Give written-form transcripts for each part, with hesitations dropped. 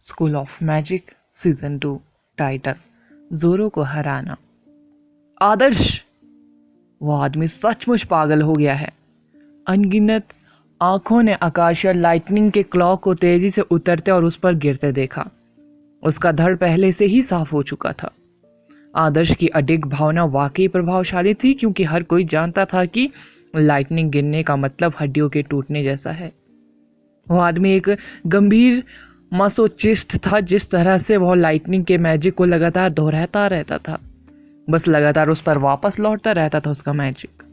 School of magic season 2 title जोरो को हराना। आदर्श, वो आदमी सचमुच पागल हो गया है। अनगिनत आंखों ने आकाश और लाइटनिंग के क्लॉक को तेजी से उतरते और उस पर गिरते देखा। उसका धड़ पहले से ही साफ हो चुका था। आदर्श की अडिग भावना वाकई प्रभावशाली थी, क्योंकि हर कोई जानता था कि लाइटनिंग गिरने का मतलब हड्डियों के टूटने जैसा है। वो आदमी एक गंभीर मासोचिस्ट था। जिस तरह से वह लाइटनिंग के मैजिक को लगातार दोहराता रहता था, बस लगातार उस पर वापस लौटता रहता था उसका मैजिक।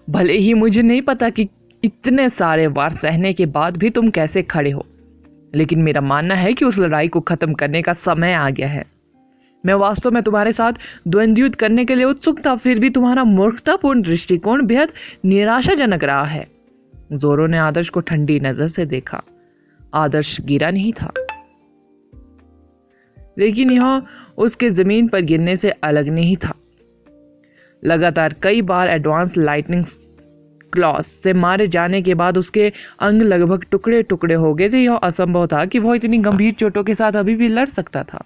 भले ही मुझे नहीं पता कि इतने सारे वार सहने के बाद भी तुम कैसे खड़े हो, लेकिन मेरा मानना है कि उस लड़ाई को खत्म करने का समय आ गया है। मैं वास्तव में तुम्हारे साथ द्वंद्व युद्ध करने के लिए उत्सुक था, फिर भी तुम्हारा मूर्खतापूर्ण दृष्टिकोण बेहद निराशाजनक रहा है। जोरो ने आदर्श को ठंडी नजर से देखा। आदर्श गिरा नहीं था, लेकिन यह उसके जमीन पर गिरने से अलग नहीं था। लगातार कई बार एडवांस लाइटनिंग क्लॉस से मारे जाने के बाद उसके अंग लगभग टुकड़े टुकड़े हो गए थे। यह असंभव था कि वह इतनी गंभीर चोटों के साथ अभी भी लड़ सकता था।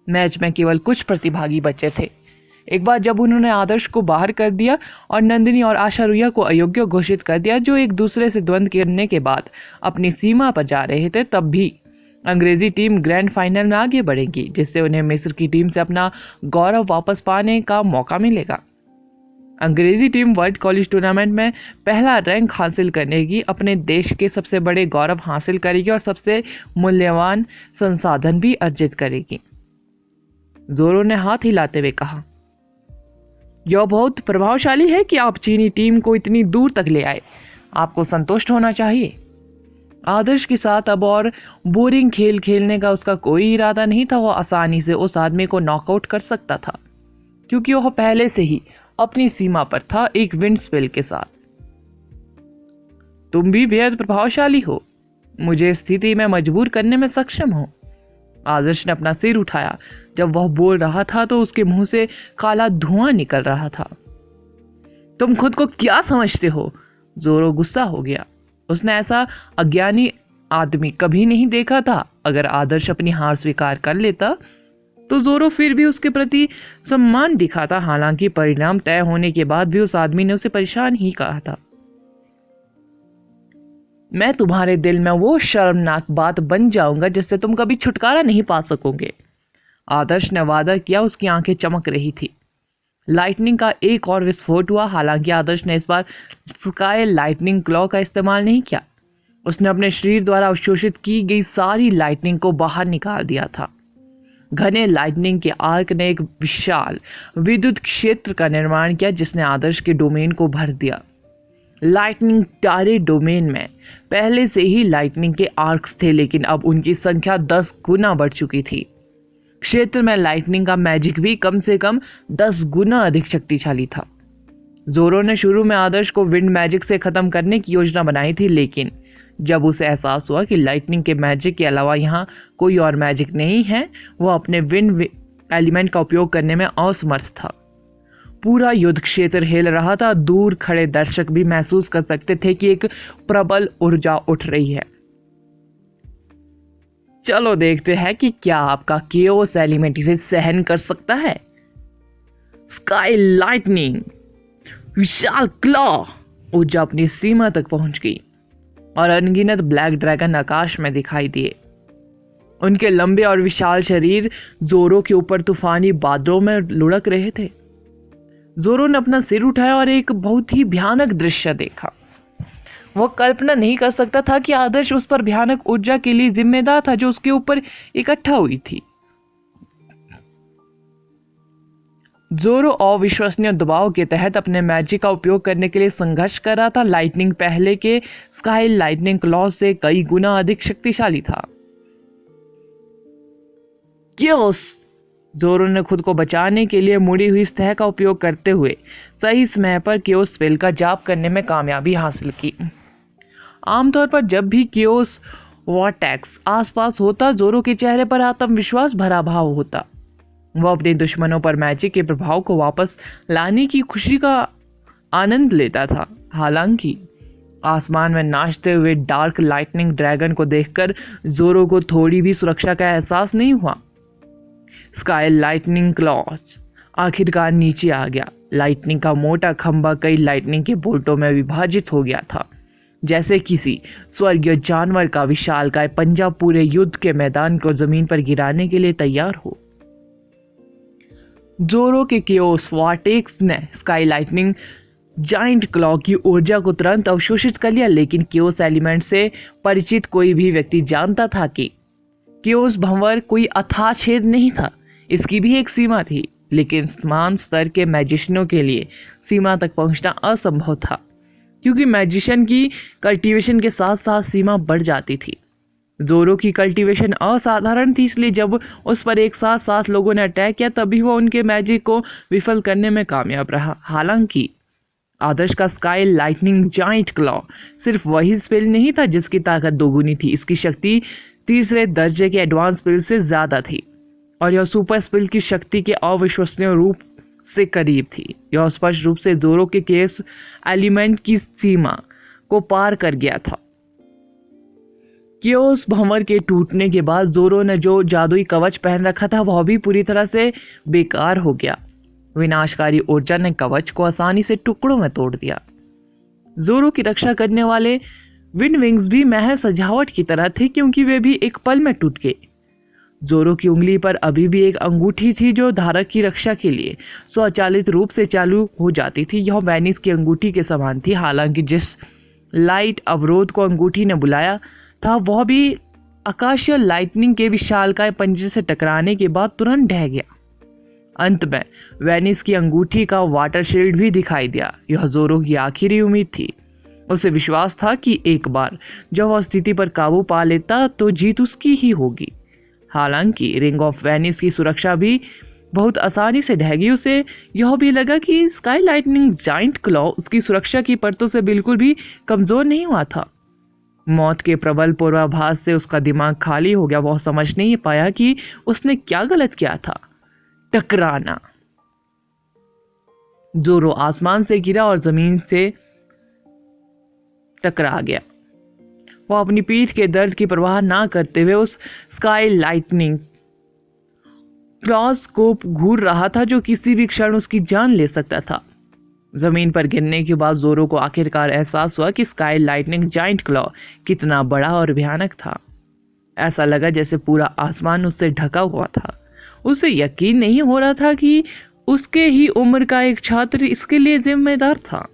मैच में केवल कुछ प्रतिभागी बचे थे। एक बार जब उन्होंने आदर्श को बाहर कर दिया और नंदिनी और आशा रुइया को अयोग्य घोषित कर दिया, जो एक दूसरे से द्वंद्व करने के बाद अपनी सीमा पर जा रहे थे, तब भी अंग्रेजी टीम ग्रैंड फाइनल में आगे बढ़ेगी, जिससे उन्हें मिस्र की टीम से अपना गौरव वापस पाने का मौका मिलेगा। अंग्रेजी टीम वर्ल्ड कॉलेज टूर्नामेंट में पहला रैंक हासिल करेगी, अपने देश के सबसे बड़े गौरव हासिल करेगी और सबसे मूल्यवान संसाधन भी अर्जित करेगी। जोरो ने हाथ हिलाते हुए कहा, यह बहुत प्रभावशाली है कि आप चीनी टीम को इतनी दूर तक ले आए। आपको संतुष्ट होना चाहिए। आदर्श के साथ अब और बोरिंग खेल खेलने का उसका कोई इरादा नहीं था। वह आसानी से उस आदमी को नॉकआउट कर सकता था, क्योंकि वह पहले से ही अपनी सीमा पर था, एक विंड स्पेल के साथ। तुम भी बेहद प्रभावशाली हो, मुझे इस स्थिति में मजबूर करने में सक्षम हो। आदर्श ने अपना सिर उठाया। जब वह बोल रहा था तो उसके मुंह से काला धुआं निकल रहा था। तुम खुद को क्या समझते हो? जोरो गुस्सा हो गया। उसने ऐसा अज्ञानी आदमी कभी नहीं देखा था। अगर आदर्श अपनी हार स्वीकार कर लेता तो जोरो फिर भी उसके प्रति सम्मान दिखाता। हालांकि परिणाम तय होने के बाद भी उस आदमी ने उसे परेशान ही कहा था। मैं तुम्हारे दिल में वो शर्मनाक बात बन जाऊंगा जिससे तुम कभी छुटकारा नहीं पा सकोगे। आदर्श ने वादा किया। उसकी आंखें चमक रही थी। लाइटनिंग का एक और विस्फोट हुआ। हालांकि आदर्श ने इस बार स्काई लाइटनिंग क्लॉ का इस्तेमाल नहीं किया। उसने अपने शरीर द्वारा अवशोषित की गई सारी लाइटनिंग को बाहर निकाल दिया था। घने लाइटनिंग के आर्क ने एक विशाल विद्युत क्षेत्र का निर्माण किया, जिसने आदर्श के डोमेन को भर दिया। लाइटनिंग टारे डोमेन में पहले से ही लाइटनिंग के आर्क्स थे, लेकिन अब उनकी संख्या 10 गुना बढ़ चुकी थी। क्षेत्र में लाइटनिंग का मैजिक भी कम से कम 10 गुना अधिक शक्तिशाली था। जोरो ने शुरू में आदर्श को विंड मैजिक से खत्म करने की योजना बनाई थी, लेकिन जब उसे एहसास हुआ कि लाइटनिंग के मैजिक के अलावा यहाँ कोई और मैजिक नहीं है, वह अपने विंड एलिमेंट का उपयोग करने में असमर्थ था। पूरा युद्ध क्षेत्र हिल रहा था। दूर खड़े दर्शक भी महसूस कर सकते थे कि एक प्रबल ऊर्जा उठ रही है। चलो देखते हैं कि क्या आपका केओस एलिमेंट इसे सहन कर सकता है। स्काई लाइटनिंग विशाल क्लॉ। ऊर्जा अपनी सीमा तक पहुंच गई और अनगिनत ब्लैक ड्रैगन आकाश में दिखाई दिए। उनके लंबे और विशाल शरीर जोरो के ऊपर तूफानी बादलों में लुढ़क रहे थे। जोरो ने अपना सिर उठाया और एक बहुत ही भयानक दृश्य देखा। वह कल्पना नहीं कर सकता था कि आदर्श उस पर भयानक ऊर्जा के लिए जिम्मेदार था जो उसके ऊपर इकट्ठा हुई थी। जोरो अविश्वसनीय दबाव के तहत अपने मैजिक का उपयोग करने के लिए संघर्ष कर रहा था। लाइटनिंग पहले के स्काई लाइटनिंग क्लॉ से कई गुना अधिक शक्तिशाली था। केओस। जोरो ने खुद को बचाने के लिए मुड़ी हुई सतह का उपयोग करते हुए सही समय पर केओस स्पेल का जाप करने में कामयाबी हासिल की। आमतौर पर जब भी केओस वॉर्टेक्स आसपास होता, जोरो के चेहरे पर आत्मविश्वास भरा भाव होता। वह अपने दुश्मनों पर मैजिक के प्रभाव को वापस लाने की खुशी का आनंद लेता था। हालांकि आसमान में नाचते हुए डार्क लाइटनिंग ड्रैगन को देखकर जोरो को थोड़ी भी सुरक्षा का एहसास नहीं हुआ। स्काई लाइटनिंग क्लॉज आखिरकार नीचे आ गया। लाइटनिंग का मोटा खंभा कई लाइटनिंग के बोल्टों में विभाजित हो गया था, जैसे किसी स्वर्गीय जानवर का विशालकाय पंजा पूरे युद्ध के मैदान को जमीन पर गिराने के लिए तैयार हो। जोरो के केओस वार्टेक्स ने स्काई लाइटनिंग जाइंट क्लॉ की ऊर्जा को तुरंत अवशोषित कर लिया, लेकिन केओस एलिमेंट से परिचित कोई भी व्यक्ति जानता था कि केओस भंवर कोई अथाह छेद नहीं था। इसकी भी एक सीमा थी, लेकिन समान स्तर के मैजिशियनों के लिए सीमा तक पहुंचना असंभव था, क्योंकि मैजिशियन की कल्टीवेशन के साथ साथ सीमा बढ़ जाती थी। जोरो की कल्टीवेशन असाधारण थी, इसलिए जब उस पर एक साथ 7 लोगों ने अटैक किया तभी वह उनके मैजिक को विफल करने में कामयाब रहा। हालांकि आदर्श का स्काई लाइटनिंग जाइंट क्लॉ सिर्फ वही स्पेल नहीं था जिसकी ताकत दोगुनी थी, इसकी शक्ति तीसरे दर्जे के एडवांस स्पेल से ज्यादा थी और यह सुपर स्पेल की शक्ति के अविश्वसनीय रूप से करीब थी। यह स्पष्ट रूप से जोरो के केस एलिमेंट की सीमा को पार कर गया था। केओस भंवर के टूटने के बाद जोरो ने जो जादुई कवच पहन रखा था वह भी पूरी तरह से बेकार हो गया। विनाशकारी ऊर्जा ने कवच को आसानी से टुकड़ों में तोड़ दिया। जोरो की रक्षा करने वाले विंड विंग्स भी महज सजावट की तरह थे, क्योंकि वे भी एक पल में टूट गए। जोरो की उंगली पर अभी भी एक अंगूठी थी जो धारक की रक्षा के लिए स्वचालित रूप से चालू हो जाती थी। यह वेनिस की अंगूठी के समान थी। हालांकि जिस लाइट अवरोध को अंगूठी ने बुलाया था वह भी आकाशीय लाइटनिंग के विशालकाय पंजे से टकराने के बाद तुरंत ढह गया। अंत में वेनिस की अंगूठी का वाटर शील्ड भी दिखाई दिया। यह जोरो की आखिरी उम्मीद थी। उसे विश्वास था कि एक बार जब वह स्थिति पर काबू पा लेता तो जीत उसकी ही होगी। हालांकि रिंग ऑफ वेनिस की सुरक्षा भी बहुत आसानी से ढह गई। उसे यह भी लगा कि स्काई लाइटनिंग जाइंट क्लॉ उसकी सुरक्षा की परतों से बिल्कुल भी कमजोर नहीं हुआ था। मौत के प्रबल पूर्वाभास से उसका दिमाग खाली हो गया। वह समझ नहीं पाया कि उसने क्या गलत किया था। टकराना। जोरो आसमान से गिरा और जमीन से टकरा गया। वह अपनी पीठ के दर्द की परवाह ना करते हुए उस स्काई लाइटनिंग क्रॉस को घूर रहा था जो किसी भी क्षण उसकी जान ले सकता था। जमीन पर गिरने के बाद जोरो को आखिरकार एहसास हुआ कि स्काई लाइटनिंग जाइंट क्लॉ कितना बड़ा और भयानक था। ऐसा लगा जैसे पूरा आसमान उससे ढका हुआ था। उसे यकीन नहीं हो रहा था कि उसके ही उम्र का एक छात्र इसके लिए जिम्मेदार था।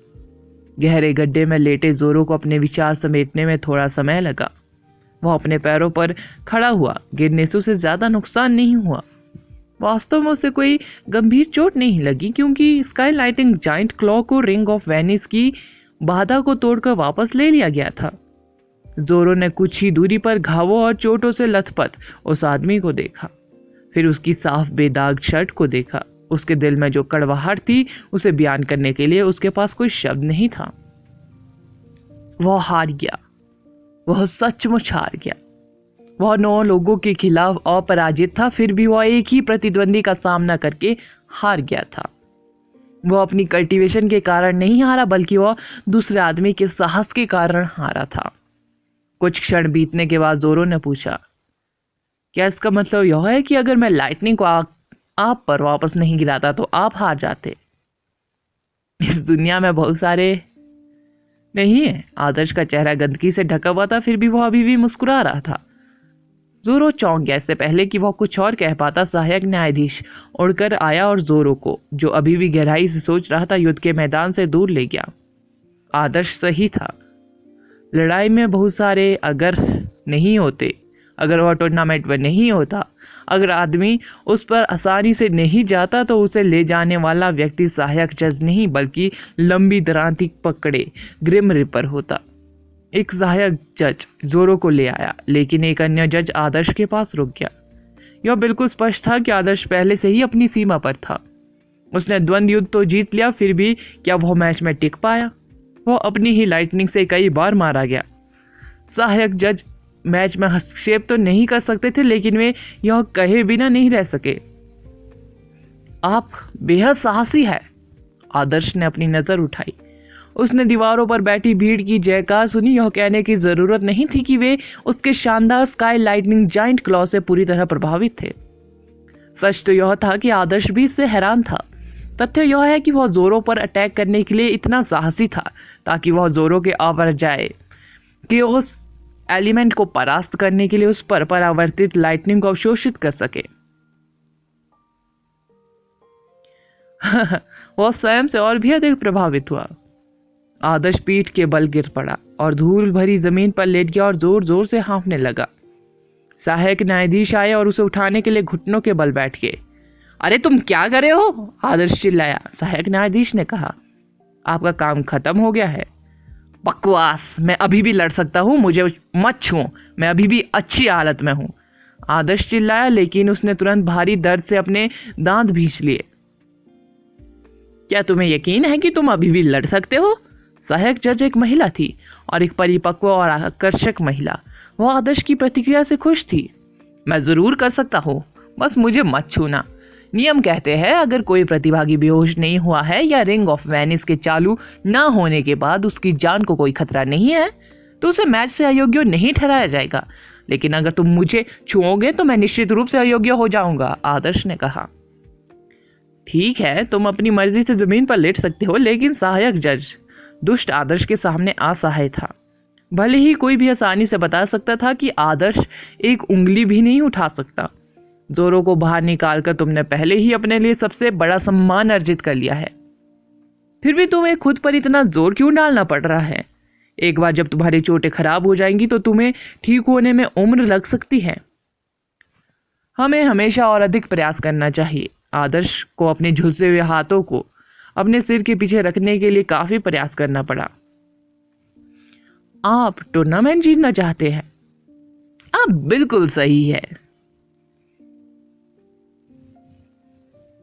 गहरे गड्ढे में लेटे जोरो को अपने विचार समेटने में थोड़ा समय लगा। वह अपने पैरों पर खड़ा हुआ। गिरने से उसे ज्यादा नुकसान नहीं हुआ। वास्तव में उसे कोई गंभीर चोट नहीं लगी, क्योंकि स्काई लाइटिंग जाइंट क्लॉ को रिंग ऑफ वेनिस की बाधा को तोड़कर वापस ले लिया गया था। जोरो ने कुछ ही दूरी पर घावों और चोटों से लथपथ उस आदमी को देखा, फिर उसकी साफ बेदाग शर्ट को देखा। उसके दिल में जो कड़वाहट थी उसे बयान करने के लिए उसके पास कोई शब्द नहीं था। वह हार गया। वह सचमुच हार गया। वह 9 लोगों के खिलाफ अपराजित था, फिर भी वह एक ही प्रतिद्वंदी का सामना करके हार गया था। वह अपनी कल्टीवेशन के कारण नहीं हारा, बल्कि वह दूसरे आदमी के साहस के कारण हारा था। कुछ क्षण बीतने के बाद जोरो ने पूछा, क्या इसका मतलब यह है कि अगर मैं लाइटनिंग को आप पर वापस नहीं गिराता तो आप हार जाते? इस दुनिया में बहुत सारे नहीं है। आदर्श का चेहरा गंदगी से ढका हुआ था, फिर भी वह अभी भी मुस्कुरा रहा था। जोरो चौंक गया। इससे पहले कि वह कुछ और कह पाता, सहायक न्यायाधीश उड़कर आया और जोरो को, जो अभी भी गहराई से सोच रहा था, युद्ध के मैदान से दूर ले गया। आदर्श सही था। लड़ाई में बहुत सारे अगर नहीं होते। अगर वह टूर्नामेंट में नहीं होता, अगर आदमी उस पर आसानी से नहीं जाता, तो उसे ले जाने वाला व्यक्ति सहायक जज नहीं बल्कि लंबी दरांती पकड़े ग्रिम रिपर होता। एक सहायक जज जोरो को ले आया, लेकिन एक अन्य जज आदर्श के पास रुक गया। यह बिल्कुल स्पष्ट था कि आदर्श पहले से ही अपनी सीमा पर था। उसने द्वंद्व युद्ध तो जीत लिया, फिर भी क्या वह मैच में टिक पाया? वह अपनी ही लाइटनिंग से कई बार मारा गया। सहायक जज मैच में हस्तक्षेप तो नहीं कर सकते थे, लेकिन वे यह कहे बिना नहीं रह सके, आप बेहद साहसी है। आदर्श ने अपनी नजर उठाई। उसने दीवारों पर बैठी भीड़ की जयकार सुनी। यह कहने की जरूरत नहीं थी कि वे उसके शानदार स्काई लाइटनिंग जाइंट क्लॉ से पूरी तरह प्रभावित थे। सच तो यह था कि आदर्श भी इससे हैरान था। तथ्य यह है कि वह जोरो पर अटैक करने के लिए इतना साहसी था ताकि वह जोरो के आवर जाए कि उस एलिमेंट को परास्त करने के लिए उस पर परावर्तित लाइटनिंग को अवशोषित कर सके। वह स्वयं से और भी अधिक प्रभावित हुआ। आदर्श पीठ के बल गिर पड़ा और धूल भरी जमीन पर लेट गया और जोर जोर से हाँफने लगा। सहायक न्यायाधीश आए और उसे उठाने के लिए घुटनों के बल बैठ गए। अरे तुम क्या कर रहे हो? आदर्श चिल्लाया। सहायक न्यायाधीश ने कहा, आपका काम खत्म हो गया है। बकवास, मैं अभी भी लड़ सकता हूँ, मुझे मत छुओ, मैं अभी भी अच्छी हालत में हूँ। आदर्श चिल्लाया, लेकिन उसने तुरंत भारी दर्द से अपने दांत भींच लिए। क्या तुम्हें यकीन है कि तुम अभी भी लड़ सकते हो? सहायक जज एक महिला थी और एक परिपक्व और आकर्षक महिला। वह आदर्श की प्रतिक्रिया से खुश थी। मैं जरूर कर सकता हूँ, बस मुझे मत छूना। नियम कहते हैं अगर कोई प्रतिभागी बेहोश नहीं हुआ है या रिंग ऑफ वेनिस के चालू ना होने के बाद उसकी जान को कोई खतरा नहीं है तो उसे मैच से अयोग्य नहीं ठहराया जाएगा। लेकिन अगर तुम मुझे छुओगे तो मैं निश्चित रूप से अयोग्य हो जाऊंगा, आदर्श ने कहा। ठीक है, तुम अपनी मर्जी से जमीन पर लेट सकते हो, लेकिन सहायक जज दुष्ट आदर्श के सामने असहाय था। भले ही कोई भी आसानी से बता सकता था कि आदर्श एक उंगली भी नहीं उठा सकता। जोरो को बाहर निकालकर तुमने पहले ही अपने लिए सबसे बड़ा सम्मान अर्जित कर लिया है, फिर भी तुम्हें खुद पर इतना जोर क्यों डालना पड़ रहा है? एक बार जब तुम्हारी चोटें खराब हो जाएंगी तो तुम्हें ठीक होने में उम्र लग सकती है। हमें हमेशा और अधिक प्रयास करना चाहिए। आदर्श को अपने झुलसे हुए हाथों को अपने सिर के पीछे रखने के लिए काफी प्रयास करना पड़ा। आप टूर्नामेंट जीतना चाहते हैं? आप बिल्कुल सही है।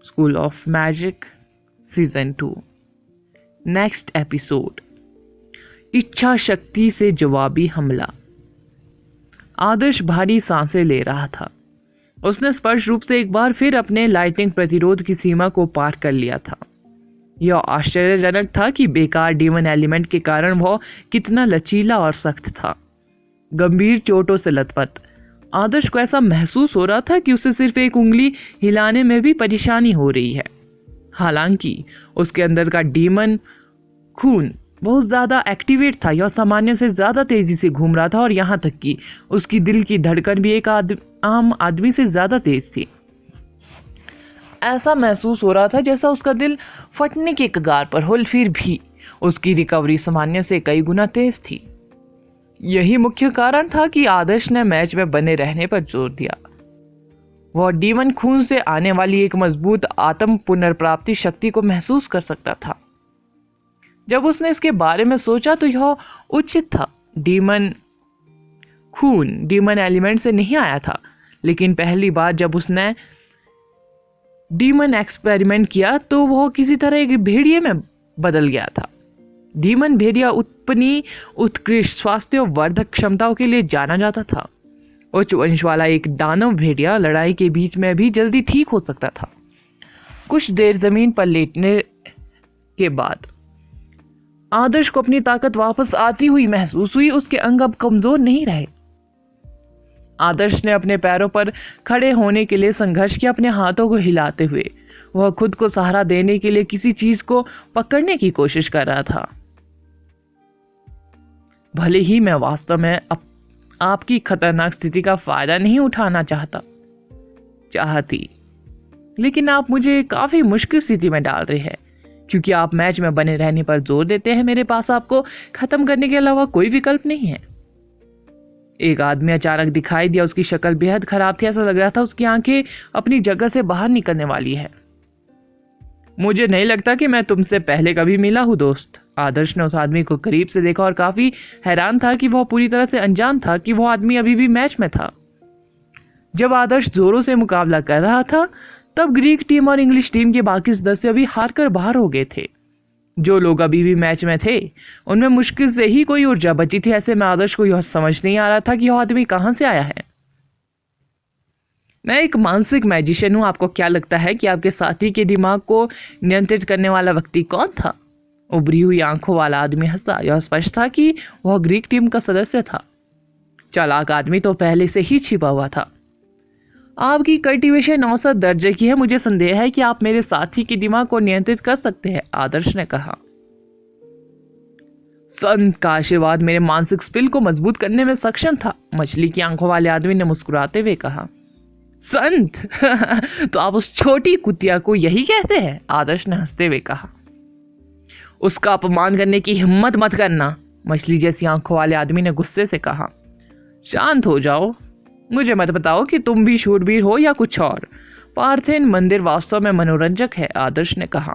School of magic season 2 next episode, इच्छा शक्ति से जवाबी हमला। आदर्श भारी सांसें ले रहा था। उसने स्पष्ट रूप से एक बार फिर अपने लाइटनिंग प्रतिरोध की सीमा को पार कर लिया था। यह आश्चर्यजनक था कि बेकार डीमन एलिमेंट के कारण वह कितना लचीला और सख्त था। गंभीर चोटों से लथपथ आदर्श को ऐसा महसूस हो रहा था कि उसे सिर्फ एक उंगली हिलाने में भी परेशानी हो रही है। हालांकि उसके अंदर का डीमन खून बहुत ज्यादा एक्टिवेट था। यह सामान्य से ज्यादा तेजी से घूम रहा था और यहाँ तक कि उसकी दिल की धड़कन भी एक आम आदमी से ज्यादा तेज थी। ऐसा महसूस हो रहा था जैसा उसका दिल फटने के कगार पर हो, फिर भी उसकी रिकवरी सामान्य से कई गुना तेज थी। यही मुख्य कारण था कि आदर्श ने मैच में बने रहने पर जोर दिया। वह डीमन खून से आने वाली एक मजबूत आत्म पुनर्प्राप्ति शक्ति को महसूस कर सकता था। जब उसने इसके बारे में सोचा तो यह उचित था। डीमन खून डीमन एलिमेंट से नहीं आया था, लेकिन पहली बार जब उसने डीमन एक्सपेरिमेंट किया तो वह किसी तरह एक भेड़िए में बदल गया था। डीमन भेड़िया अपनी उत्कृष्ट स्वास्थ्य वर्धक क्षमताओं के लिए जाना जाता था। उच्च वंश वाला एक दानव भेड़िया लड़ाई के बीच में भी जल्दी ठीक हो सकता था। कुछ देर जमीन पर लेटने के बाद आदर्श को अपनी ताकत वापस आती हुई महसूस हुई। उसके अंग अब कमजोर नहीं रहे। आदर्श ने अपने पैरों पर खड़े होने के लिए संघर्ष किया। अपने हाथों को हिलाते हुए वह खुद को सहारा देने के लिए किसी चीज को पकड़ने की कोशिश कर रहा था। भले ही मैं वास्तव में आपकी खतरनाक स्थिति का फायदा नहीं उठाना चाहती, लेकिन आप मुझे काफी मुश्किल स्थिति में डाल रहे हैं क्योंकि आप मैच में बने रहने पर जोर देते हैं। मेरे पास आपको खत्म करने के अलावा कोई विकल्प नहीं है। एक आदमी अचानक दिखाई दिया। उसकी शक्ल बेहद खराब थी। ऐसा लग रहा था उसकी आंखें अपनी जगह से बाहर निकलने वाली है। मुझे नहीं लगता कि मैं तुमसे पहले कभी मिला हूं दोस्त। आदर्श ने उस आदमी को करीब से देखा और काफी हैरान था कि वह पूरी तरह से अनजान था कि वह आदमी अभी भी मैच में था। जब आदर्श जोरों से मुकाबला कर रहा था तब ग्रीक टीम और इंग्लिश टीम के बाकी सदस्य भी हार कर बाहर हो गए थे। जो लोग अभी भी मैच में थे उनमें मुश्किल से ही कोई ऊर्जा बची थी। ऐसे में आदर्श को यह समझ नहीं आ रहा था कि यह आदमी कहां से आया है। मैं एक मानसिक मैजिशियन हूं। आपको क्या लगता है कि आपके साथी के दिमाग को नियंत्रित करने वाला व्यक्ति कौन था? उभरी हुई आंखों वाला आदमी हंसा। यह स्पष्ट था कि वह ग्रीक टीम का सदस्य था। चालाक आदमी तो पहले से ही छिपा हुआ था। आपकी कल्टीवेशन औसत दर्जे की है। मुझे संदेह है कि आप मेरे साथी के दिमाग को नियंत्रित कर सकते हैं, आदर्श ने कहा। संत का आशीर्वाद मेरे मानसिक स्पिल को मजबूत करने में सक्षम था, मछली की आंखों वाले आदमी ने मुस्कुराते हुए कहा। संत तो आप उस छोटी कुतिया को यही कहते हैं, आदर्श ने हंसते हुए कहा। उसका अपमान करने की हिम्मत मत करना, मछली जैसी आंखों वाले आदमी ने गुस्से से कहा। शांत हो जाओ, मुझे मत बताओ कि तुम भी शूरवीर हो या कुछ और। पार्थेन मंदिर वास्तव में मनोरंजक है, आदर्श ने कहा।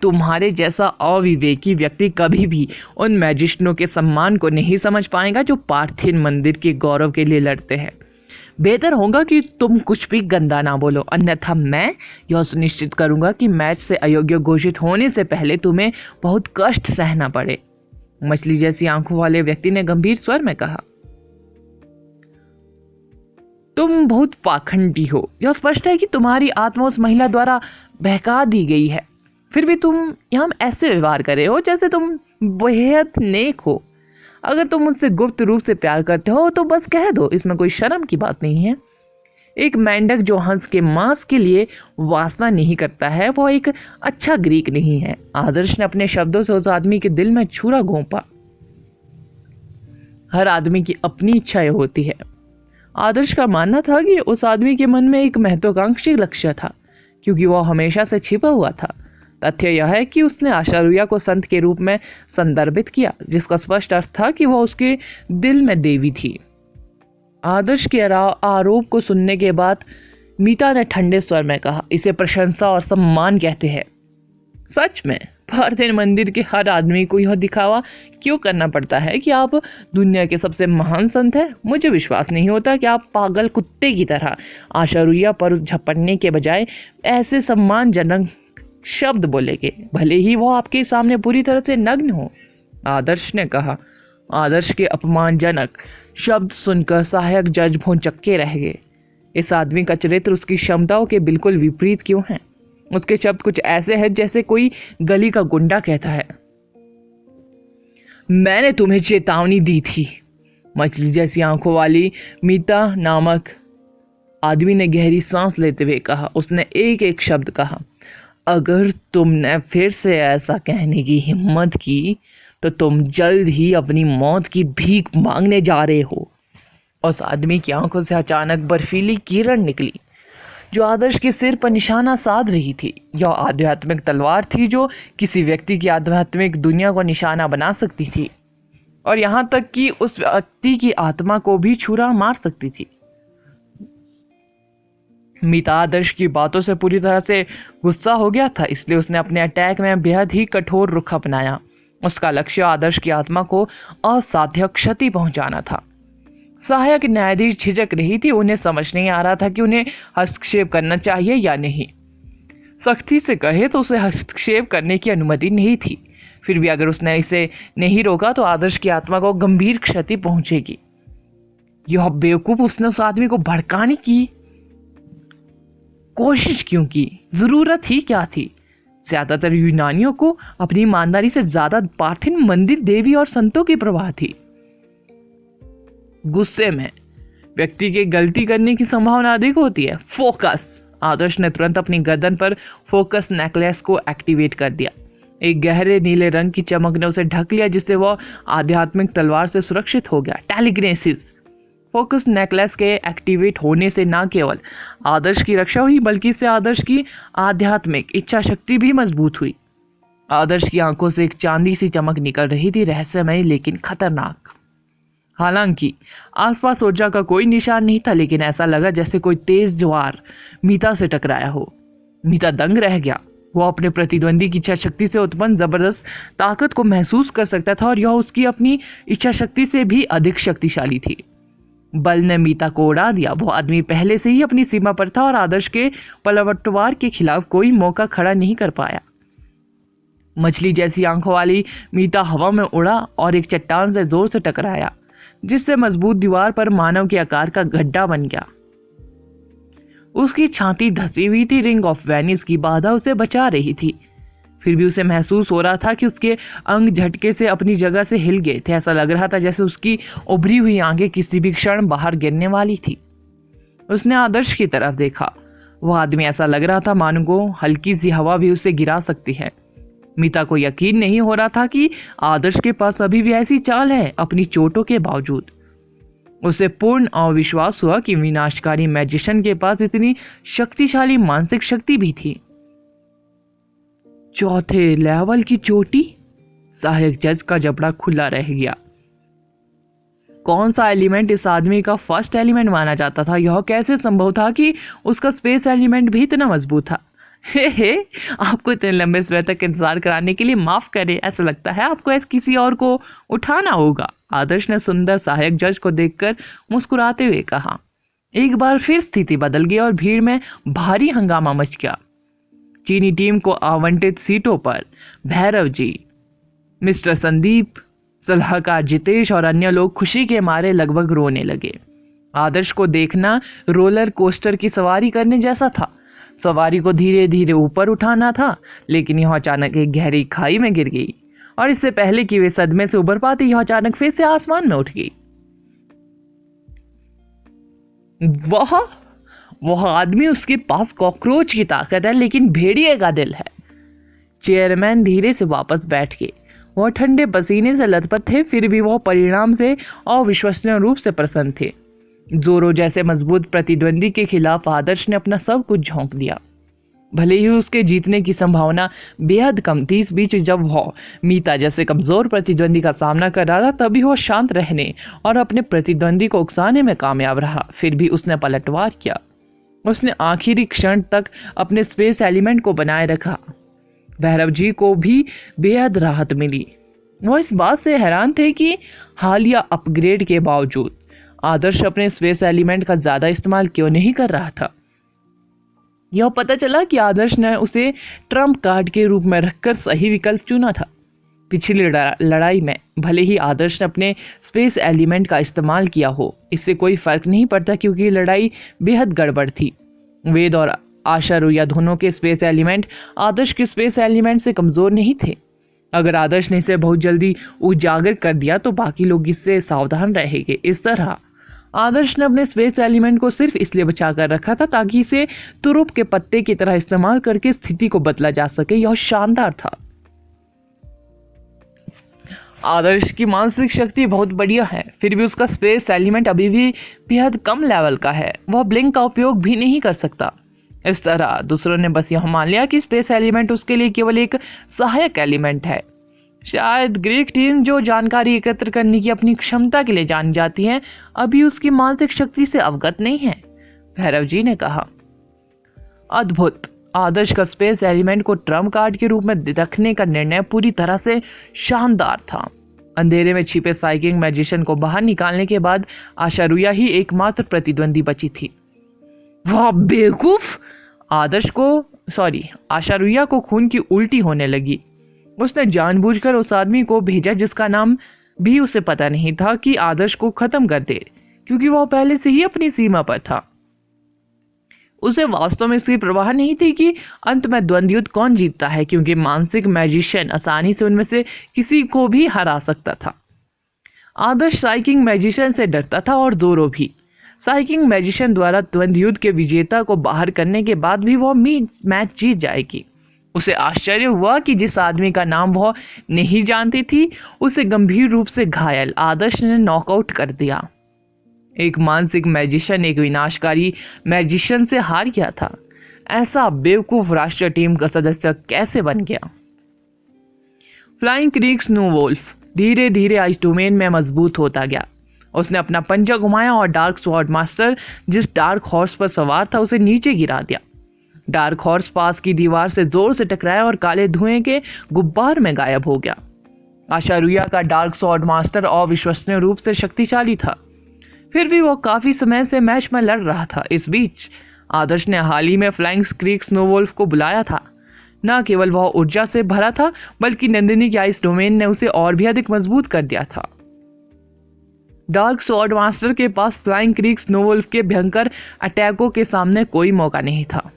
तुम्हारे जैसा अविवेकी व्यक्ति कभी भी उन मैजिस्ट्रों के सम्मान को नहीं समझ पाएगा जो पार्थेन मंदिर के गौरव के लिए लड़ते हैं। बेहतर होगा कि तुम कुछ भी गंदा ना बोलो, अन्यथा मैं यह सुनिश्चित करूंगा कि मैच से अयोग्य घोषित होने से पहले तुम्हें बहुत कष्ट सहना पड़े, मछली जैसी आंखों वाले व्यक्ति ने गंभीर स्वर में कहा। तुम बहुत पाखंडी हो। यह स्पष्ट है कि तुम्हारी आत्मा उस महिला द्वारा बहका दी गई है, फिर भी तुम यहाँ ऐसे व्यवहार कर रहे हो जैसे तुम बेहद नेक हो। अगर तुम मुझसे गुप्त रूप से प्यार करते हो तो बस कह दो, इसमें कोई शर्म की बात नहीं है। एक मेंढक जो हंस के मांस के लिए वासना नहीं करता है वो एक अच्छा ग्रीक नहीं है, आदर्श ने अपने शब्दों से उस आदमी के दिल में छुरा घोंपा। हर आदमी की अपनी इच्छाएं होती है। आदर्श का मानना था कि उस आदमी के मन में एक महत्वाकांक्षी लक्ष्य था, क्योंकि वह हमेशा से छिपा हुआ था। तथ्य यह है कि उसने आशारुया को संत के रूप में संदर्भित किया, जिसका स्पष्ट अर्थ था कि वह उसके दिल में देवी थी। आदर्श के आरोप को सुनने के बाद मीता ने ठंडे स्वर में कहा, इसे प्रशंसा और सम्मान कहते हैं। सच में पार्थेन मंदिर के हर आदमी को यह दिखावा क्यों करना पड़ता है कि आप दुनिया के सबसे महान संत हैं? मुझे विश्वास नहीं होता कि आप पागल कुत्ते की तरह आशारुया पर झपटने के बजाय ऐसे सम्मानजनक शब्द बोलेंगे, भले ही वो आपके सामने पूरी तरह से नग्न हो, आदर्श ने कहा। आदर्श के अपमानजनक शब्द सुनकर सहायक जज भौंचक्के रह गए। इस आदमी का चरित्र उसकी क्षमताओं के बिल्कुल विपरीत क्यों है? उसके शब्द कुछ ऐसे हैं जैसे कोई गली का गुंडा कहता है। मैंने तुम्हें चेतावनी दी थी, मछली जैसी आंखों वाली मीता नामक आदमी ने गहरी सांस लेते हुए कहा। उसने एक एक शब्द कहा। अगर तुमने फिर से ऐसा कहने की हिम्मत की तो तुम जल्द ही अपनी मौत की भीख मांगने जा रहे हो। उस आदमी की आंखों से अचानक बर्फीली किरण निकली जो आदर्श के सिर पर निशाना साध रही थी। यह आध्यात्मिक तलवार थी जो किसी व्यक्ति की आध्यात्मिक दुनिया को निशाना बना सकती थी और यहाँ तक कि उस व्यक्ति की आत्मा को भी छुरा मार सकती थी। मीता आदर्श की बातों से पूरी तरह से गुस्सा हो गया था, इसलिए उसने अपने अटैक में बेहद ही कठोर रुख अपनाया। उसका लक्ष्य आदर्श की आत्मा को असाध्य क्षति पहुंचाना था। सहायक न्यायाधीश झिझक रही थी, उन्हें समझ नहीं आ रहा था कि उन्हें हस्तक्षेप करना चाहिए या नहीं। सख्ती से कहे तो उसे हस्तक्षेप करने की अनुमति नहीं थी, फिर भी अगर उसने इसे नहीं रोका तो आदर्श की आत्मा को गंभीर क्षति पहुंचेगी। यह बेवकूफ, उसने उस आदमी को भड़काने की कोशिश क्यों की? जरूरत ही क्या थी? ज्यादातर यूनानियों को अपनी ईमानदारी से ज्यादा पार्थेन मंदिर देवी और संतों की परवाह थी। गुस्से में व्यक्ति के गलती करने की संभावना अधिक होती है। फोकस, आदर्श ने तुरंत अपनी गर्दन पर फोकस नेकलेस को एक्टिवेट कर दिया। एक गहरे नीले रंग की चमक ने उसे ढक लिया, जिससे वह आध्यात्मिक तलवार से सुरक्षित हो गया। टेलीग्नेसिस, फोकस नेकलेस के एक्टिवेट होने से न केवल आदर्श की रक्षा हुई बल्कि इससे आदर्श की आध्यात्मिक इच्छा शक्ति भी मजबूत हुई। आदर्श की आंखों से एक चांदी सी चमक निकल रही थी, रहस्यमय लेकिन खतरनाक। हालांकि आसपास ऊर्जा का कोई निशान नहीं था, लेकिन ऐसा लगा जैसे कोई तेज ज्वार मीता से टकराया हो। मीता दंग रह गया। वह अपने प्रतिद्वंदी की इच्छा शक्ति से उत्पन्न जबरदस्त ताकत को महसूस कर सकता था और यह उसकी अपनी इच्छा शक्ति से भी अधिक शक्तिशाली थी। बल ने मीता को उड़ा दिया। वो आदमी पहले से ही अपनी सीमा पर था और आदर्श के पलटवार के खिलाफ कोई मौका खड़ा नहीं कर पाया। मछली जैसी आंखों वाली मीता हवा में उड़ा और एक चट्टान से जोर से टकराया, जिससे मजबूत दीवार पर मानव के आकार का गड्ढा बन गया। उसकी छाती धसी हुई थी। रिंग ऑफ वेनिस की बाधा उसे बचा रही थी। फिर भी उसे महसूस हो रहा था कि उसके अंग झटके से अपनी जगह से हिल गए थे। ऐसा लग रहा था जैसे उसकी उभरी हुई आंखें किसी भी क्षण बाहर गिरने वाली थी। उसने आदर्श की तरफ देखा। वह आदमी ऐसा लग रहा था मानो को हल्की सी हवा भी उसे गिरा सकती है। मीता को यकीन नहीं हो रहा था कि आदर्श के पास अभी भी ऐसी चाल है अपनी चोटों के बावजूद। उसे पूर्ण अविश्वास हुआ कि विनाशकारी मैजिशियन के पास इतनी शक्तिशाली मानसिक शक्ति भी थी। चौथे लेवल की चोटी? सहायक जज का जबड़ा खुला रह गया। कौन सा एलिमेंट इस आदमी का फर्स्ट एलिमेंट माना जाता था? यह कैसे संभव था कि उसका स्पेस एलिमेंट भी इतना मजबूत था? हे आपको इतने लंबे समय तक इंतजार कराने के लिए माफ करें। ऐसा लगता है आपको किसी और को उठाना होगा। आदर्श ने सुंदर सहायक जज को देखकर मुस्कुराते हुए कहा। एक बार फिर स्थिति बदल गई और भीड़ में भारी हंगामा मच गया। चीनी टीम को आवंटित सीटों पर भैरव जी, मिस्टर संदीप, सलाहकार जितेश और अन्य लोग खुशी के मारे लगभग रोने लगे। आदर्श को देखना रोलर कोस्टर की सवारी करने जैसा था। सवारी को धीरे धीरे ऊपर उठाना था, लेकिन यह अचानक एक गहरी खाई में गिर गई और इससे पहले कि वे सदमे से उबर पाते यह अचानक फिर से आसमान में उठ गई। वह आदमी, उसके पास कॉकरोच की ताकत है लेकिन भेड़िए का दिल है। चेयरमैन धीरे से वापस बैठ गए। वह ठंडे पसीने से लथपथ थे, फिर भी वह परिणाम से अविश्वसनीय रूप से प्रसन्न थे। जोरो जैसे मजबूत प्रतिद्वंदी के खिलाफ आदर्श ने अपना सब कुछ झोंक दिया। भले ही उसके जीतने की संभावना बेहद कम थी, इस बीच जब वह मीता जैसे कमजोर प्रतिद्वंदी का सामना कर रहा था तभी वह शांत रहने और अपने प्रतिद्वंदी को उकसाने में कामयाब रहा। फिर भी उसने पलटवार किया। उसने आखिरी क्षण तक अपने स्पेस एलिमेंट को बनाए रखा। भैरव जी को भी बेहद राहत मिली। वह इस बात से हैरान थे कि हालिया अपग्रेड के बावजूद आदर्श अपने स्पेस एलिमेंट का ज्यादा इस्तेमाल क्यों नहीं कर रहा था। यह पता चला कि आदर्श ने उसे ट्रम्प कार्ड के रूप में रखकर सही विकल्प चुना था। पिछली लड़ाई में भले ही आदर्श ने अपने स्पेस एलिमेंट का इस्तेमाल किया हो, इससे कोई फर्क नहीं पड़ता क्योंकि लड़ाई बेहद गड़बड़ थी। वेद और आशा रुया दोनों के स्पेस एलिमेंट आदर्श के स्पेस एलिमेंट से कमजोर नहीं थे। अगर आदर्श ने इसे बहुत जल्दी उजागर कर दिया तो बाकी लोग इससे सावधान रहेंगे। इस तरह आदर्श ने अपने स्पेस एलिमेंट को सिर्फ इसलिए बचा कर रखा था ताकि इसे तुरुप के पत्ते की तरह इस्तेमाल करके स्थिति को बदला जा सके। यह शानदार था। आदर्श की मानसिक शक्ति बहुत बढ़िया है, फिर भी उसका स्पेस एलिमेंट अभी भी बेहद कम लेवल का है। वह ब्लिंक का उपयोग भी नहीं कर सकता। इस तरह दूसरों ने बस यह मान लिया कि स्पेस एलिमेंट उसके लिए केवल एक सहायक एलिमेंट है। शायद ग्रीक टीम जो जानकारी एकत्र करने की अपनी क्षमता के लिए जानी जाती है, अभी उसकी मानसिक शक्ति से अवगत नहीं है, भैरव जी ने कहा। अद्भुत। आदर्श का स्पेस एलिमेंट को ट्रम्प कार्ड के रूप में रखने का निर्णय पूरी तरह से शानदार था। अंधेरे में छिपे साइकिंग मैजिशियन को बाहर निकालने के बाद आशा रुया ही एकमात्र प्रतिद्वंदी बची थी। वाह बेवकूफ! आशा रुया को खून की उल्टी होने लगी। उसने जानबूझकर उस आदमी को भेजा जिसका नाम भी उसे पता नहीं था कि आदर्श को खत्म कर दे, क्योंकि वह पहले से ही अपनी सीमा पर था। उसे वास्तव में इसकी परवाह नहीं थी कि अंत में द्वंद्व युद्ध कौन जीतता है, क्योंकि मानसिक मैजिशियन आसानी से उनमें से किसी को भी हरा सकता था। आदर्श साइकिंग मैजिशियन से डरता था और जोरो भी। साइकिंग मैजिशियन द्वारा द्वंद्व युद्ध के विजेता को बाहर करने के बाद भी वह मैच जीत जाएगी। उसे आश्चर्य हुआ कि जिस आदमी का नाम वह नहीं जानती थी उसे गंभीर रूप से घायल आदर्श ने नॉकआउट कर दिया। एक मानसिक मैजिशियन एक विनाशकारी मैजिशियन से हार गया था। ऐसा बेवकूफ राष्ट्रीय टीम का सदस्य कैसे बन गया? फ्लाइंग क्रीक स्नोवोल्फ धीरे धीरे आइस डोमेन में मजबूत होता गया। उसने अपना पंजा घुमाया और डार्क स्वॉर्ड मास्टर जिस डार्क हॉर्स पर सवार था उसे नीचे गिरा दिया। डार्क हॉर्स पास की दीवार से जोर से टकराया और काले धुएं के गुब्बार में गायब हो गया। आशा रुया का डार्क स्वॉर्ड मास्टर अविश्वसनीय रूप से शक्तिशाली था, फिर भी वो काफी समय से मैच में लड़ रहा था। इस बीच आदर्श ने हाल ही में फ्लाइंग क्रीक स्नोवोल्फ को बुलाया था। न केवल वह ऊर्जा से भरा था बल्कि नंदिनी के आइस डोमेन ने उसे और भी अधिक मजबूत कर दिया था। डार्क स्वॉर्ड मास्टर के पास फ्लाइंग क्रीक स्नोवोल्फ के भयंकर अटैकों के सामने कोई मौका नहीं था।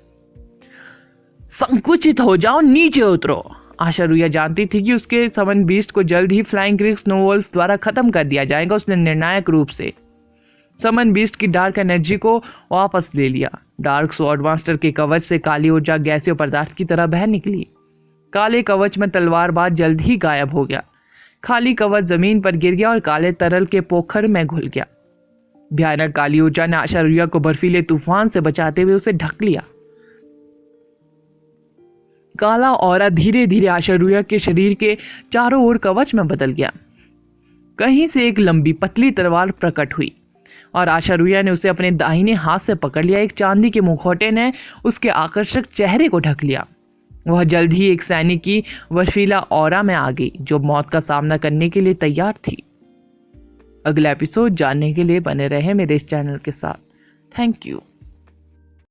संकुचित हो जाओ, नीचे उतरो। आशा रुया जानती थी कि उसके समन बीस्ट को जल्द ही फ्लाइंग क्रिक स्नोवॉल्फ द्वारा खत्म कर दिया जाएगा। उसने निर्णायक रूप से समन बीस्ट की डार्क एनर्जी को वापस ले लिया। डार्क स्वॉर्ड मास्टर के कवच से काली ऊर्जा गैसीय पदार्थ की तरह बह निकली। काले कवच में तलवारबाज जल्द ही गायब हो गया। खाली कवच जमीन पर गिर गया और काले तरल के पोखर में घुल गया। भयानक काली ऊर्जा ने आशा रुया को बर्फीले तूफान से बचाते हुए उसे ढक लिया। काला ऑरा धीरे धीरे आशा रुया के शरीर के चारों ओर कवच में बदल गया। कहीं से एक लंबी पतली तलवार प्रकट हुई और आशा रुया ने उसे अपने दाहिने हाथ से पकड़ लिया। एक चांदी के मुखौटे ने उसके आकर्षक चेहरे को ढक लिया। वह जल्द ही एक सैनिक की बर्फीला ऑरा में आ गई जो मौत का सामना करने के लिए तैयार थी। अगला एपिसोड जानने के लिए बने रहे मेरे इस चैनल के साथ। Thank you.